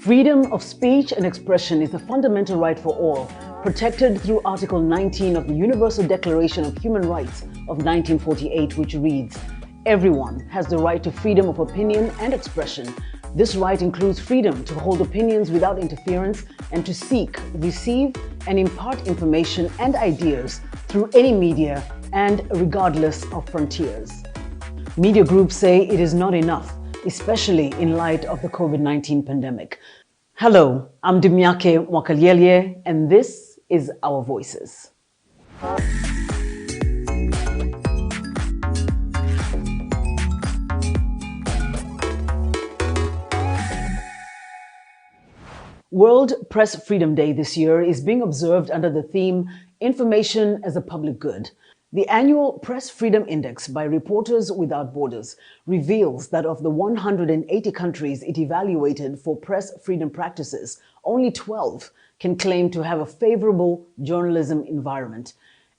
Freedom of speech and expression is a fundamental right for all, protected through Article 19 of the Universal Declaration of Human Rights of 1948, which reads, "Everyone has the right to freedom of opinion and expression. This right includes freedom to hold opinions without interference and to seek, receive, and impart information and ideas through any media and regardless of frontiers." Media groups say it is not enough, especially in light of the COVID-19 pandemic. Hello, I'm Dimyake Mwakalyelye, and this is Our Voices. World Press Freedom Day this year is being observed under the theme Information as a Public Good. The annual Press Freedom Index by Reporters Without Borders reveals that of the 180 countries it evaluated for press freedom practices, only 12 can claim to have a favorable journalism environment.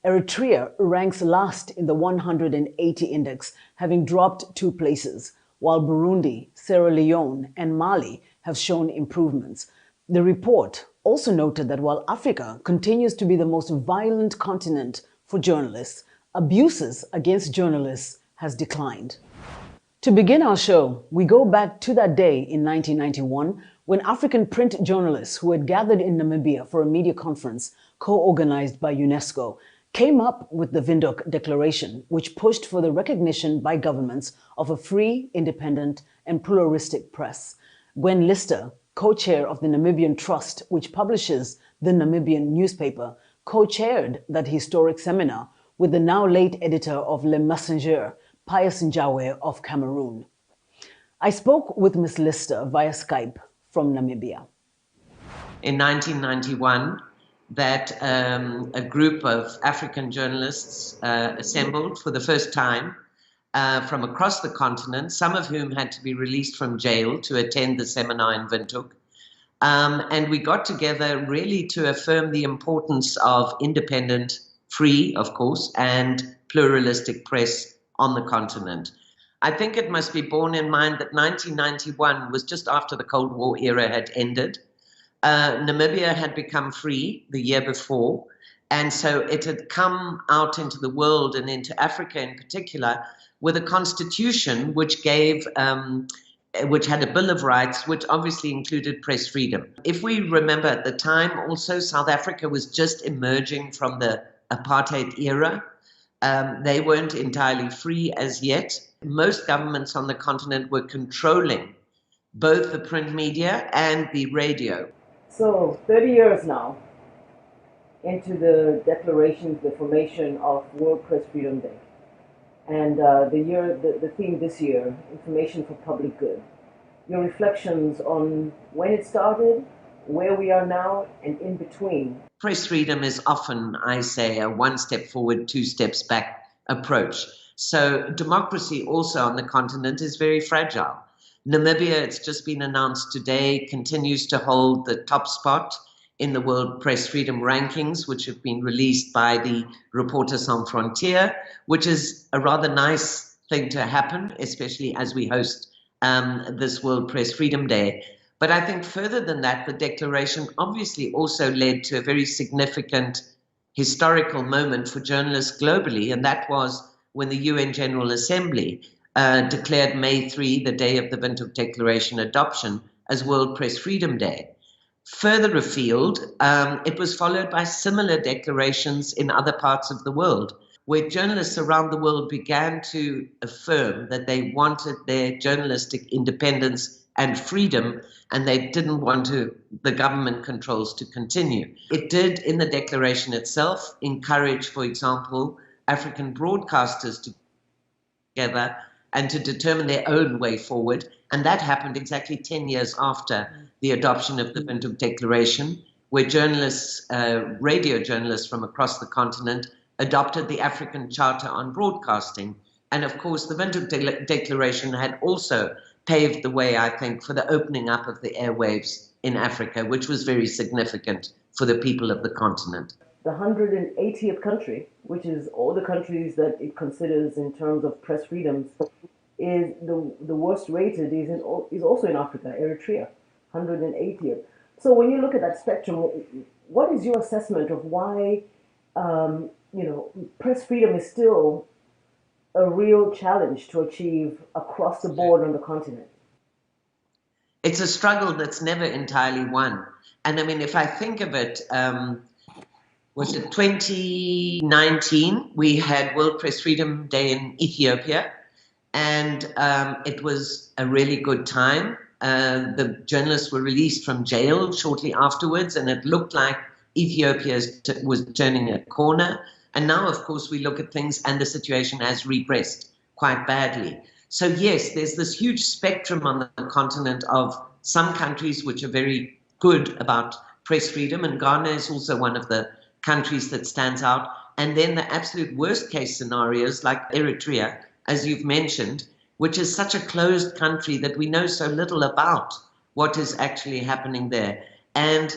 Eritrea ranks last in the 180 index, having dropped 2 places, while Burundi, Sierra Leone, and Mali have shown improvements. The report also noted that while Africa continues to be the most violent continent for journalists, abuses against journalists has declined. To begin our show, we go back to that day in 1991 when African print journalists who had gathered in Namibia for a media conference co-organized by UNESCO came up with the Windhoek Declaration, which pushed for the recognition by governments of a free, independent, and pluralistic press. Gwen Lister, co-chair of the Namibian Trust, which publishes the Namibian newspaper, co-chaired that historic seminar with the now late editor of Le Messenger, Pius Njawe of Cameroon. I spoke with Ms. Lister via Skype from Namibia. In 1991, that a group of African journalists assembled for the first time from across the continent, some of whom had to be released from jail to attend the seminar in Windhoek. And we got together really to affirm the importance of independent, free, of course, and pluralistic press on the continent. I think it must be borne in mind that 1991 was just after the Cold War era had ended. Namibia had become free the year before, and so it had come out into the world and into Africa in particular with a constitution which gave which had a Bill of Rights, which obviously included press freedom. If we remember at the time also, South Africa was just emerging from the apartheid era. They weren't entirely free as yet. Most governments on the continent were controlling both the print media and the radio. So 30 years now into the declaration, the formation of World Press Freedom Day. And the theme this year, Information for Public Good. Your reflections on when it started, where we are now, and in between. Press freedom is often, I say, a 1 step forward, 2 steps back approach. So democracy also on the continent is very fragile. Namibia, it's just been announced today, continues to hold the top spot in the World Press Freedom Rankings, which have been released by the Reporters Sans Frontières, which is a rather nice thing to happen, especially as we host this World Press Freedom Day. But I think further than that, the declaration obviously also led to a very significant historical moment for journalists globally, and that was when the UN General Assembly declared May 3, the day of the Windhoek Declaration adoption, as World Press Freedom Day. Further afield, it was followed by similar declarations in other parts of the world, where journalists around the world began to affirm that they wanted their journalistic independence and freedom, and they didn't want the government controls to continue. It did, in the declaration itself, encourage, for example, African broadcasters to together and to determine their own way forward. And that happened exactly 10 years after the adoption of the Windhoek Declaration, where journalists, radio journalists from across the continent adopted the African Charter on Broadcasting. And of course, the Windhoek Declaration had also paved the way, I think, for the opening up of the airwaves in Africa, which was very significant for the people of the continent. The 180th country, which is all the countries that it considers in terms of press freedoms, is the worst rated is also in Africa, Eritrea. 180th. So when you look at that spectrum, what is your assessment of why, press freedom is still a real challenge to achieve across the board on the continent? It's a struggle that's never entirely won. And I mean, if I think of it, was it 2019? We had World Press Freedom Day in Ethiopia, and it was a really good time. The journalists were released from jail shortly afterwards, and it looked like Ethiopia was turning a corner. And now, of course, we look at things and the situation has regressed quite badly. So yes, there's this huge spectrum on the continent of some countries which are very good about press freedom, and Ghana is also one of the countries that stands out. And then the absolute worst case scenarios like Eritrea, as you've mentioned, which is such a closed country that we know so little about what is actually happening there. And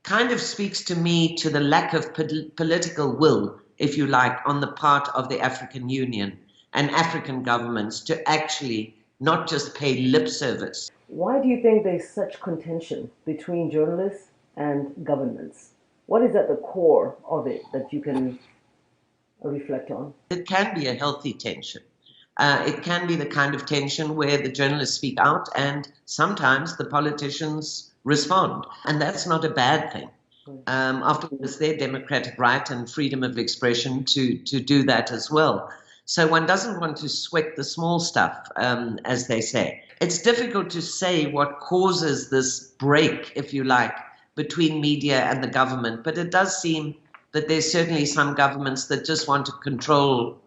kind of speaks to me to the lack of political will, if you like, on the part of the African Union and African governments to actually not just pay lip service. Why do you think there's such contention between journalists and governments? What is at the core of it that you can reflect on? It can be a healthy tension. It can be the kind of tension where the journalists speak out and sometimes the politicians respond. And that's not a bad thing. After all, it's their democratic right and freedom of expression to do that as well. So one doesn't want to sweat the small stuff, as they say. It's difficult to say what causes this break, if you like, between media and the government. But it does seem that there's certainly some governments that just want to control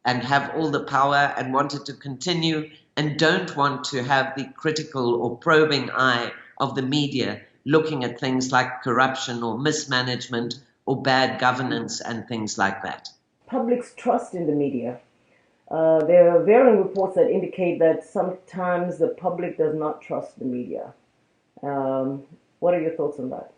and have all the power and want it to continue and don't want to have the critical or probing eye of the media looking at things like corruption or mismanagement or bad governance and things like that. Public's trust in the media. There are varying reports that indicate that sometimes the public does not trust the media. What are your thoughts on that?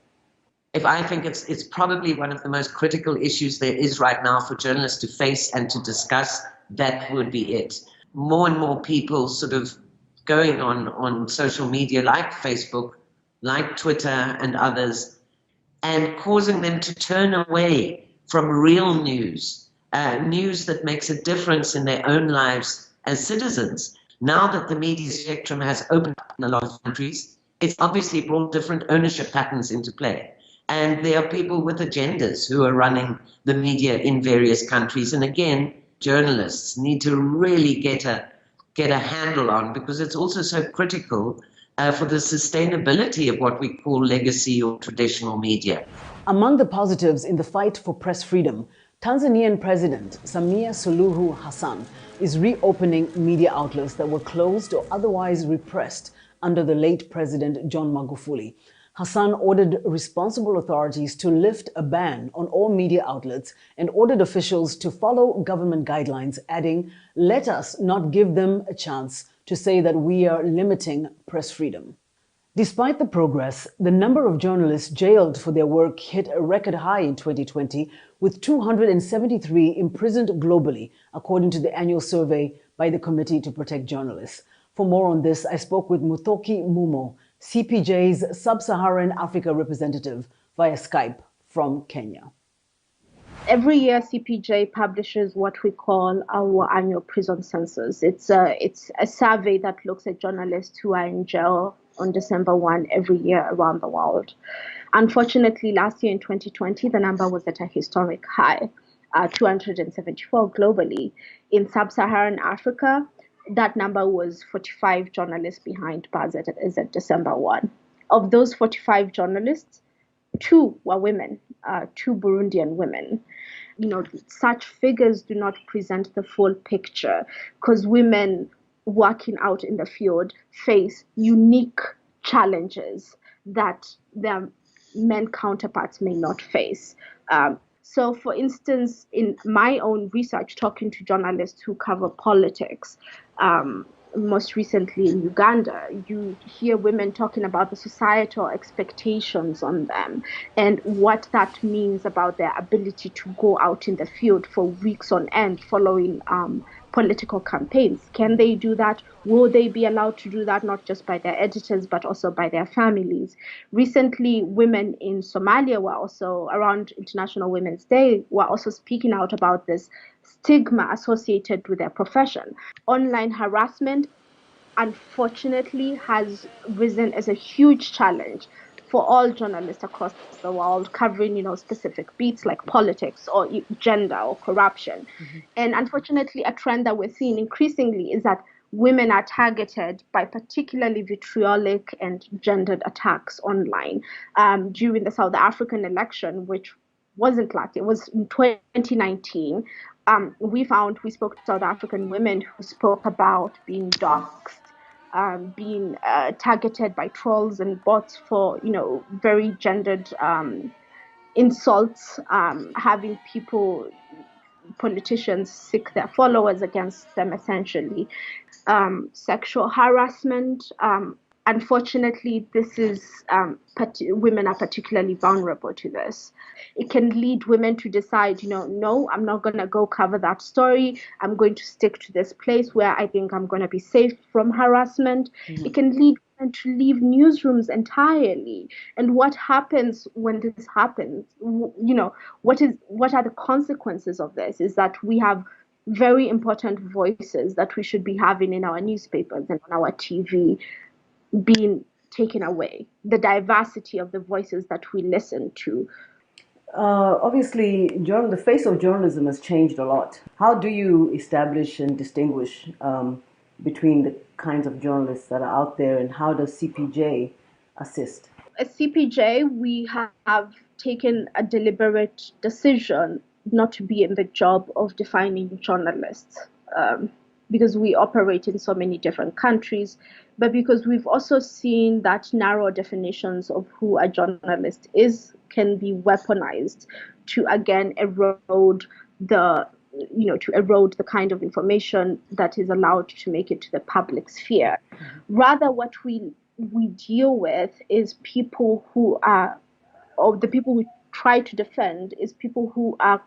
I think it's probably one of the most critical issues there is right now for journalists to face and to discuss, that would be it. More and more people sort of going on social media like Facebook, like Twitter and others, and causing them to turn away from real news, news that makes a difference in their own lives as citizens. Now that the media spectrum has opened up in a lot of countries, it's obviously brought different ownership patterns into play. And there are people with agendas who are running the media in various countries. And again, journalists need to really get a handle on, because it's also so critical for the sustainability of what we call legacy or traditional media. Among the positives in the fight for press freedom, Tanzanian President Samia Suluhu Hassan is reopening media outlets that were closed or otherwise repressed under the late President John Magufuli. Hassan ordered responsible authorities to lift a ban on all media outlets and ordered officials to follow government guidelines, adding, "Let us not give them a chance to say that we are limiting press freedom." Despite the progress, the number of journalists jailed for their work hit a record high in 2020, with 273 imprisoned globally, according to the annual survey by the Committee to Protect Journalists. For more on this, I spoke with Muthoki Mumo, CPJ's Sub-Saharan Africa representative, via Skype from Kenya. Every year, CPJ publishes what we call our annual prison census. It's a survey that looks at journalists who are in jail on December 1 every year around the world. Unfortunately, last year in 2020, the number was at a historic high, 274 globally. In Sub-Saharan Africa, that number was 45 journalists behind bars as at December 1. Of those 45 journalists, 2 were women, 2 Burundian women. Such figures do not present the full picture, because women working out in the field face unique challenges that their men counterparts may not face. So, for instance, in my own research, talking to journalists who cover politics, most recently in Uganda, you hear women talking about the societal expectations on them and what that means about their ability to go out in the field for weeks on end following political campaigns. Can they do that? Will they be allowed to do that, not just by their editors, but also by their families? Recently, women in Somalia were also, around International Women's Day, were also speaking out about this stigma associated with their profession. Online harassment, unfortunately, has risen as a huge challenge for all journalists across the world, covering, specific beats like politics or gender or corruption. And unfortunately, a trend that we're seeing increasingly is that women are targeted by particularly vitriolic and gendered attacks online. During the South African election, which wasn't last, it was in 2019. We spoke to South African women who spoke about being doxxed, being targeted by trolls and bots for, very gendered insults, having politicians sick their followers against them, essentially. Sexual harassment. Unfortunately, this is women are particularly vulnerable to this. It can lead women to decide, no, I'm not going to go cover that story. I'm going to stick to this place where I think I'm going to be safe from harassment. It can lead women to leave newsrooms entirely. And what happens when this happens? What are the consequences of this? Is that we have very important voices that we should be having in our newspapers and on our TV being taken away. The diversity of the voices that we listen to. Obviously, the face of journalism has changed a lot. How do you establish and distinguish between the kinds of journalists that are out there, and how does CPJ assist? As CPJ, we have taken a deliberate decision not to be in the job of defining journalists, because we operate in so many different countries, but because we've also seen that narrow definitions of who a journalist is can be weaponized to again erode the kind of information that is allowed to make it to the public sphere. Rather, what we deal with is people who are, or the people we try to defend is people who are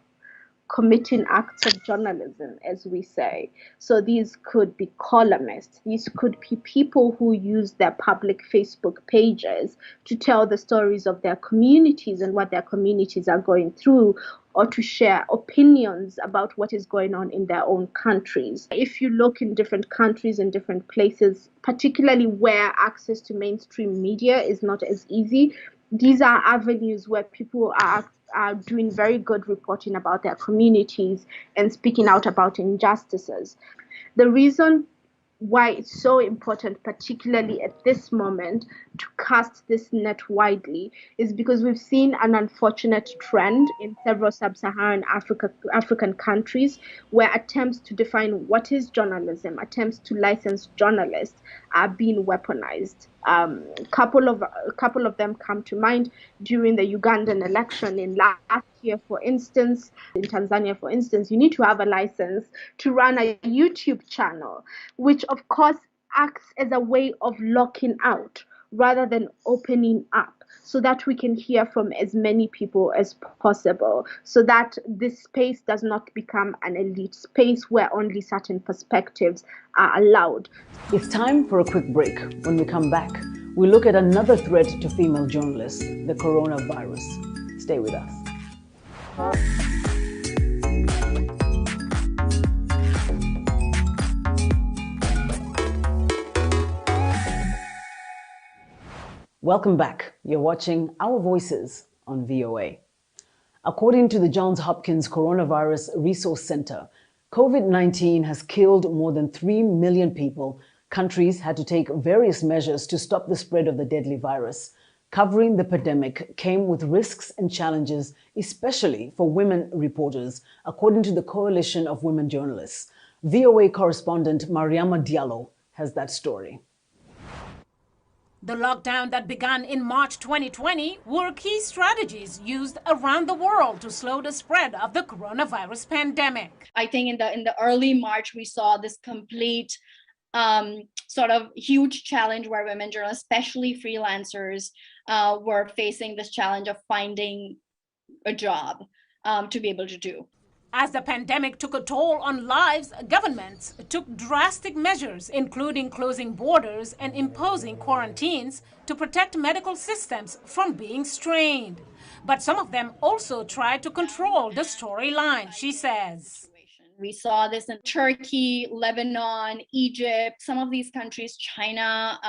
committing acts of journalism, as we say. So these could be columnists. These could be people who use their public Facebook pages to tell the stories of their communities and what their communities are going through, or to share opinions about what is going on in their own countries. If you look in different countries and different places, particularly where access to mainstream media is not as easy, these are avenues where people are doing very good reporting about their communities and speaking out about injustices. The reason why it's so important, particularly at this moment, to cast this net widely is because we've seen an unfortunate trend in several sub-Saharan African countries where attempts to define what is journalism, attempts to license journalists are being weaponized. A couple of them come to mind during the Ugandan election in last year, for instance. In Tanzania, for instance, you need to have a license to run a YouTube channel, which of course acts as a way of locking out rather than opening up, so that we can hear from as many people as possible, so that this space does not become an elite space where only certain perspectives are allowed. It's time for a quick break. When we come back, we look at another threat to female journalists, the coronavirus. Stay with us. Welcome back. You're watching Our Voices on VOA. According to the Johns Hopkins Coronavirus Resource Center, COVID-19 has killed more than 3 million people. Countries had to take various measures to stop the spread of the deadly virus. Covering the pandemic came with risks and challenges, especially for women reporters, according to the Coalition of Women Journalists. VOA correspondent Mariama Diallo has that story. The lockdown that began in March 2020 were key strategies used around the world to slow the spread of the coronavirus pandemic. I think in the early March, we saw this complete sort of huge challenge where women journalists, especially freelancers, were facing this challenge of finding a job to be able to do. As the pandemic took a toll on lives, governments took drastic measures, including closing borders and imposing quarantines to protect medical systems from being strained. But some of them also tried to control the storyline, she says. We saw this in Turkey, Lebanon, Egypt, some of these countries, China,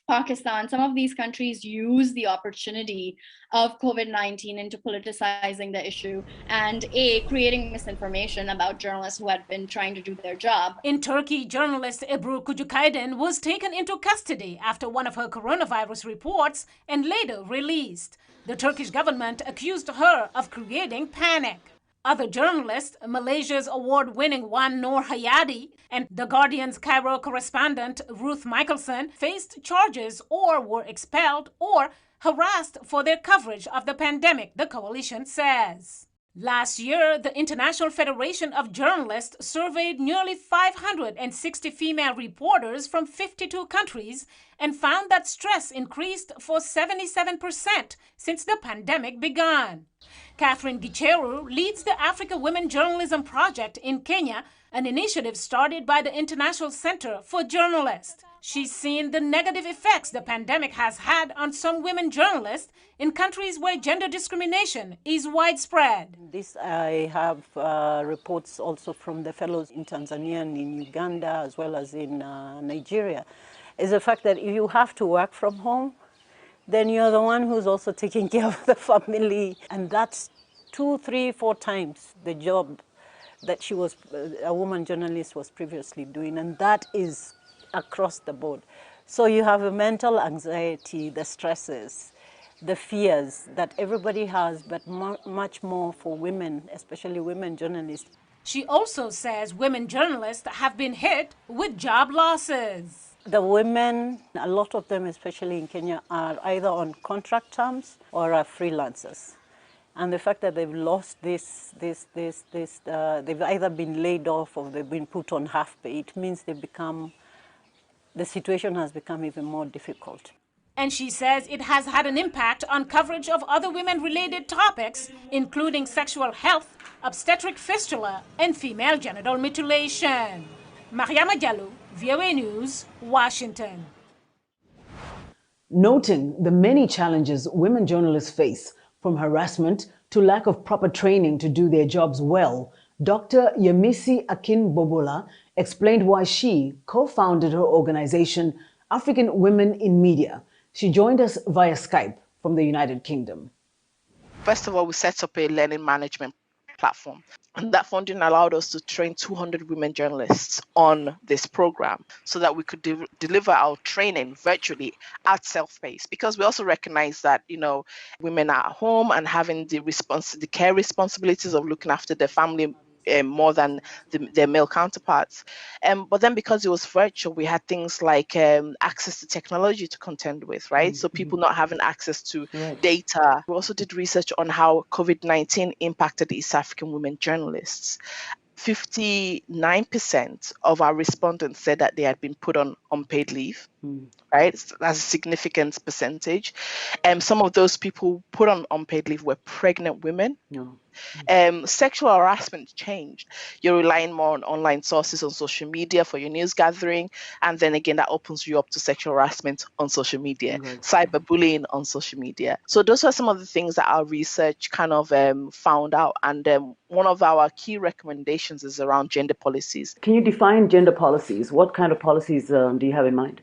Pakistan, some of these countries use the opportunity of COVID-19 into politicizing the issue and creating misinformation about journalists who had been trying to do their job. In Turkey, journalist Ebru Kucukaydin was taken into custody after one of her coronavirus reports and later released. The Turkish government accused her of creating panic. Other journalists, Malaysia's award-winning Wan Noor Hayati and The Guardian's Cairo correspondent Ruth Michelson, faced charges or were expelled or harassed for their coverage of the pandemic, the coalition says. Last year, the International Federation of Journalists surveyed nearly 560 female reporters from 52 countries and found that stress increased for 77% since the pandemic began. Catherine Gicheru leads the Africa Women Journalism Project in Kenya, an initiative started by the International Center for Journalists. She's seen the negative effects the pandemic has had on some women journalists in countries where gender discrimination is widespread. This I have reports also from the fellows in Tanzania and in Uganda as well as in Nigeria, is the fact that if you have to work from home, then you're the one who's also taking care of the family. And that's 2, 3, 4 times the job that she was, a woman journalist was previously doing. And that is across the board. So you have a mental anxiety, the stresses, the fears that everybody has, but much more for women, especially women journalists. She also says women journalists have been hit with job losses. The women, a lot of them, especially in Kenya, are either on contract terms or are freelancers. And the fact that they've lost they've either been laid off or they've been put on half pay, it means the situation has become even more difficult. And she says it has had an impact on coverage of other women-related topics, including sexual health, obstetric fistula, and female genital mutilation. Mariama Diallo, WEWE News, Washington. Noting the many challenges women journalists face, from harassment to lack of proper training to do their jobs well, Dr. Yemisi Akinbobola explained why she co-founded her organization, African Women in Media. She joined us via Skype from the United Kingdom. First of all, we set up a learning management platform. And that funding allowed us to train 200 women journalists on this program so that we could deliver our training virtually at self-paced, because we also recognize that, women are at home and having the care responsibilities of looking after their family more than their male counterparts. But then because it was virtual, we had things like access to technology to contend with, right? So people not having access to data. We also did research on how COVID-19 impacted East African women journalists. 59% of our respondents said that they had been put on unpaid leave, right? So that's a significant percentage. Some of those people put on unpaid leave were pregnant women. Sexual harassment changed. You're relying more on online sources on social media for your news gathering. And then again, that opens you up to sexual harassment on social media, cyberbullying on social media. So those are some of the things that our research kind of found out. And one of our key recommendations is around gender policies. Can you define gender policies? What kind of policies do you have in mind?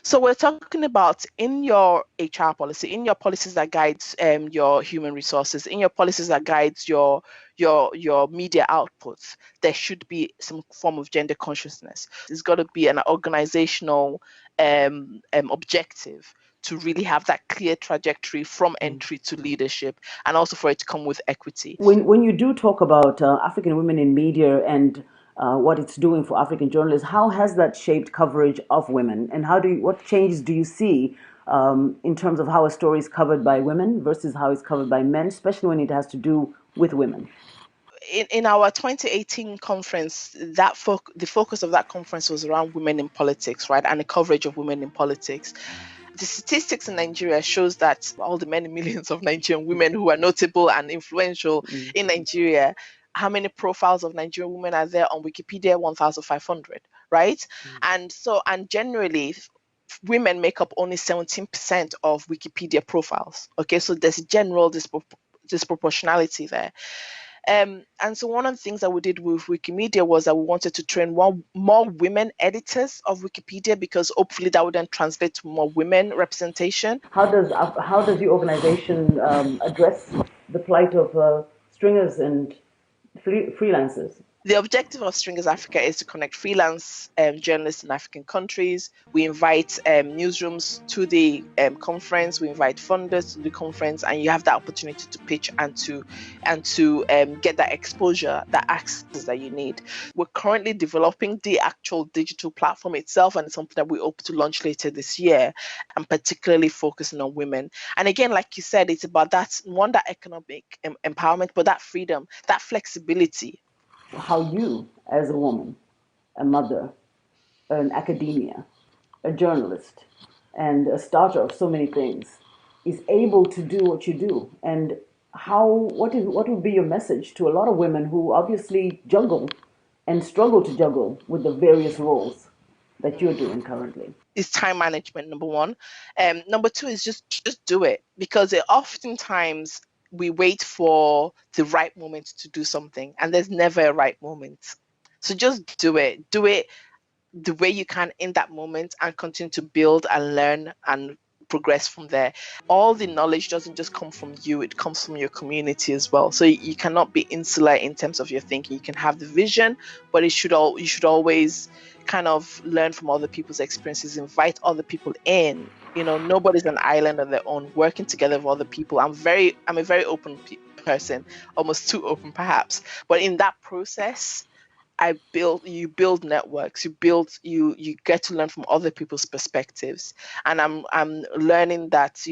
So we're talking about in your HR policy, in your policies that guides your human resources, in your policies that guides your media outputs, there should be some form of gender consciousness. There's got to be an organizational objective to really have that clear trajectory from entry to leadership, and also for it to come with equity. When you do talk about African women in media and what it's doing for African journalists, how has that shaped coverage of women, and what changes do you see in terms of how a story is covered by women versus how it's covered by men, especially when it has to do with women? In our 2018 conference, the focus of that conference was around women in politics, right, and the coverage of women in politics. The statistics in Nigeria shows that all the many millions of Nigerian women who are notable and influential in Nigeria, how many profiles of Nigerian women are there on Wikipedia? 1,500, right? And generally, women make up only 17% of Wikipedia profiles. Okay, so there's a general disproportionality there. And so one of the things that we did with Wikimedia was that we wanted to train more women editors of Wikipedia, because hopefully that would then translate to more women representation. How does your organization address the plight of stringers and freelancers? The objective of Stringers Africa is to connect freelance journalists in African countries. We invite newsrooms to the conference. We invite funders to the conference, and you have the opportunity to pitch and to get that exposure, that access that you need. We're currently developing the actual digital platform itself, and it's something that we hope to launch later this year, and particularly focusing on women. And again, like you said, it's about that economic empowerment, but that freedom, that flexibility. How you, as a woman, a mother, an academia, a journalist, and a starter of so many things, is able to do what you do, and what would be your message to a lot of women who obviously juggle and struggle to juggle with the various roles that you're doing currently? Is time management, number one. Number two is just do it, because oftentimes we wait for the right moment to do something, and there's never a right moment. So just do it the way you can in that moment, and continue to build and learn and progress from there. All the knowledge doesn't just come from you, it comes from your community as well. So you cannot be insular in terms of your thinking. You can have the vision, but you should always kind of learn from other people's experiences, invite other people in. Nobody's an island on their own, working together with other people. I'm a very open person, almost too open perhaps. But in that process, you build networks, you get to learn from other people's perspectives. And I'm learning that,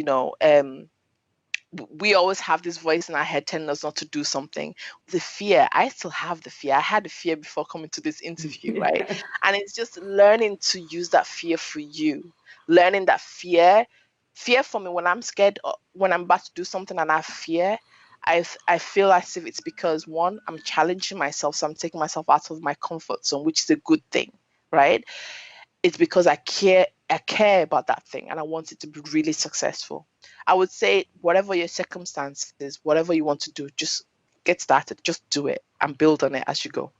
we always have this voice in our head telling us not to do something. The fear, I still have the fear. I had the fear before coming to this interview, right? And it's just learning to use that fear for you. Learning that fear for me, when I'm scared, when I'm about to do something and I have fear, I feel as if it's because, one, I'm challenging myself, so I'm taking myself out of my comfort zone, which is a good thing, right? It's because I care about that thing, and I want it to be really successful. I would say, whatever your circumstances, whatever you want to do, just get started, just do it and build on it as you go.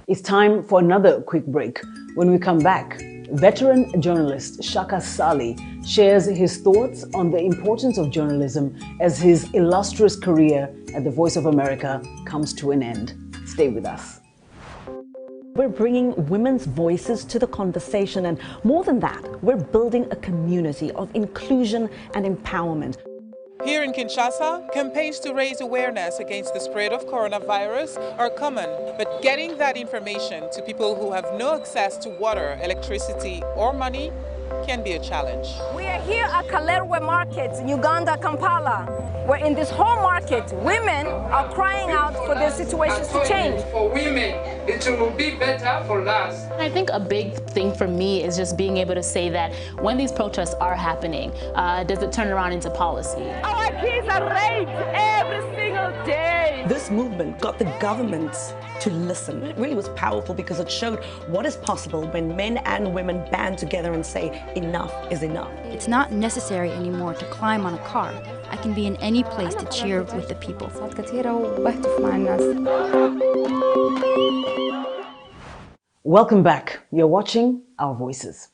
It's time for another quick break. When we come back, veteran journalist Shaka Ssali shares his thoughts on the importance of journalism as his illustrious career at the Voice of America comes to an end. Stay with us. We're bringing women's voices to the conversation, and more than that, we're building a community of inclusion and empowerment. Here in Kinshasa, campaigns to raise awareness against the spread of coronavirus are common, but getting that information to people who have no access to water, electricity, or money can be a challenge. We are here at Kalerwe Market in Uganda, Kampala, where in this whole market, women are crying out for their situations to change. For women, it will be better for us. I think a big thing for me is just being able to say that when these protests are happening, does it turn around into policy? Our kids are raped every single day. This movement got the government to listen. It really was powerful because it showed what is possible when men and women band together and say, enough is enough. It's not necessary anymore to climb on a car. I can be in any place to cheer with the people. Welcome back. You're watching Our Voices.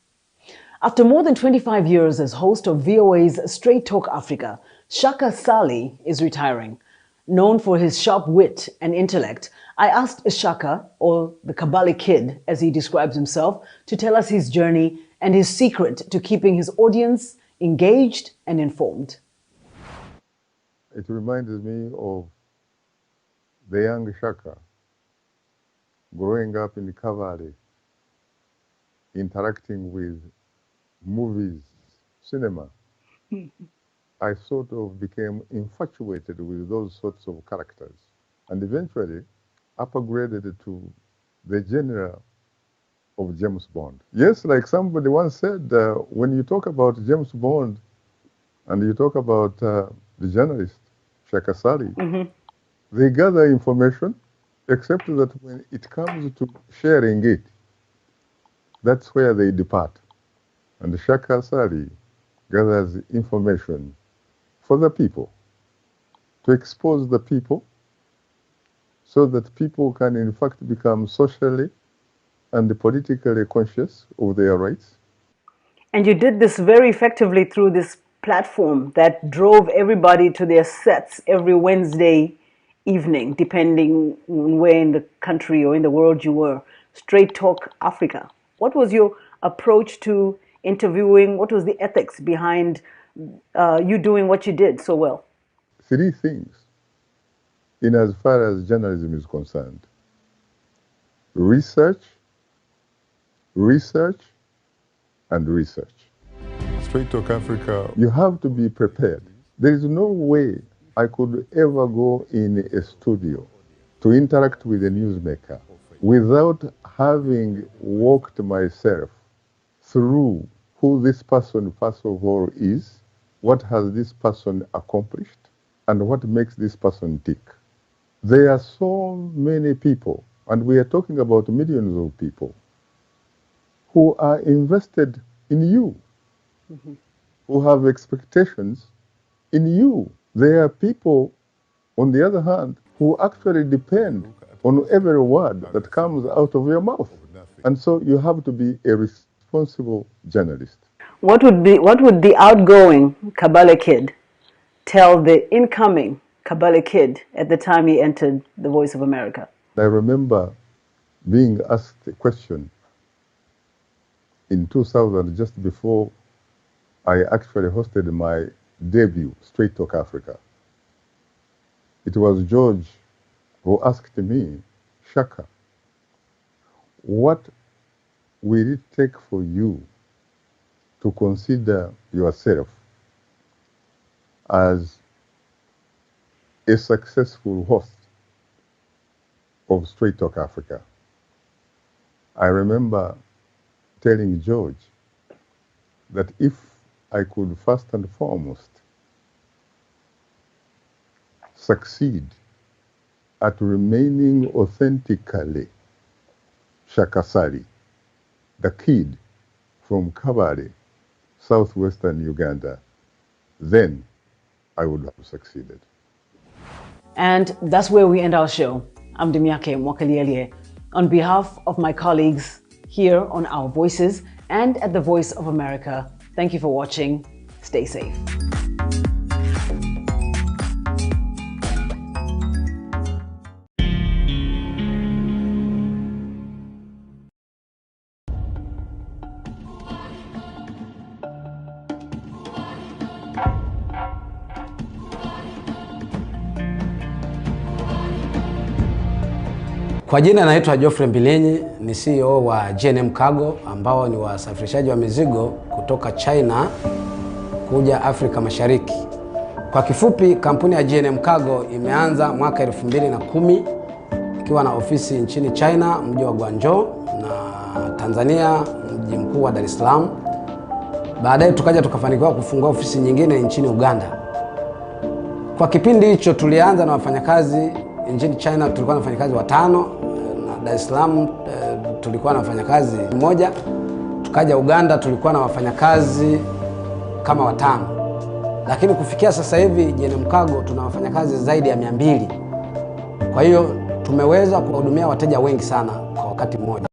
After more than 25 years as host of VOA's Straight Talk Africa, Shaka Ssali is retiring. Known for his sharp wit and intellect, I asked Shaka, or the Kabali Kid as he describes himself, to tell us his journey and his secret to keeping his audience engaged and informed. It reminds me of the young Shaka growing up in the cavalry, interacting with movies, cinema. I sort of became infatuated with those sorts of characters, and eventually upgraded to the genre of James Bond. Yes, like somebody once said, when you talk about James Bond and you talk about the journalist, Shaka Ssali, they gather information, Except that when it comes to sharing it, that's where they depart. And Shaka Ssali gathers information for the people, to expose the people, so that people can in fact become socially and politically conscious of their rights. And you did this very effectively through this platform that drove everybody to their sets every Wednesday evening, depending on where in the country or in the world you were. Straight Talk Africa. What was your approach to interviewing? What was the ethics behind you doing what you did so well? Three things in as far as journalism is concerned: research, research, and research. Straight Talk Africa, you have to be prepared. There is no way I could ever go in a studio to interact with a newsmaker without having walked myself through who this person, first of all, is, what has this person accomplished, and what makes this person tick. There are so many people, and we are talking about millions of people, who are invested in you, who have expectations in you. There are people, on the other hand, who actually depend on every word that comes out of your mouth. And so you have to be a responsible journalist. What would the outgoing Kabale Kid tell the incoming Kabale Kid at the time he entered the Voice of America? I remember being asked a question in 2000, just before I actually hosted my debut, Straight Talk Africa. It was George who asked me, Shaka, what will it take for you to consider yourself as a successful host of Straight Talk Africa? I remember telling George that if I could first and foremost succeed at remaining authentically Shaka Ssali, the kid from Kabale, southwestern Uganda, then I would have succeeded. And that's where we end our show. I'm Demiake Mwakaliele. On behalf of my colleagues here on Our Voices and at the Voice of America, thank you for watching. Stay safe. Kwa jina naitwa Geoffrey Mbilinyi, ni CEO wa GNM Cargo ambao ni wasafirishaji wa mizigo kutoka China kuja Afrika Mashariki. Kwa kifupi, kampuni ya GNM Cargo imeanza mwaka 2010 ikiwa na ofisi nchini China, mji wa Guangzhou, na Tanzania, mji mkuu wa Dar es Salaam. Baadaye tukaja tukafanikiwa kufungua ofisi nyingine nchini Uganda. Kwa kipindi hicho tulianza na wafanyakazi nchini China, tulikuwa na wafanyakazi 5, na Dar es Salaam tulikuwa na wafanyakazi 1. Tukaja Uganda tulikuwa na wafanyakazi kama 5. Lakini kufikia sasa hivi GNM Cargo tuna wafanyakazi zaidi ya 200. Kwa hiyo tumeweza kuhudumia wateja wengi sana kwa wakati mmoja.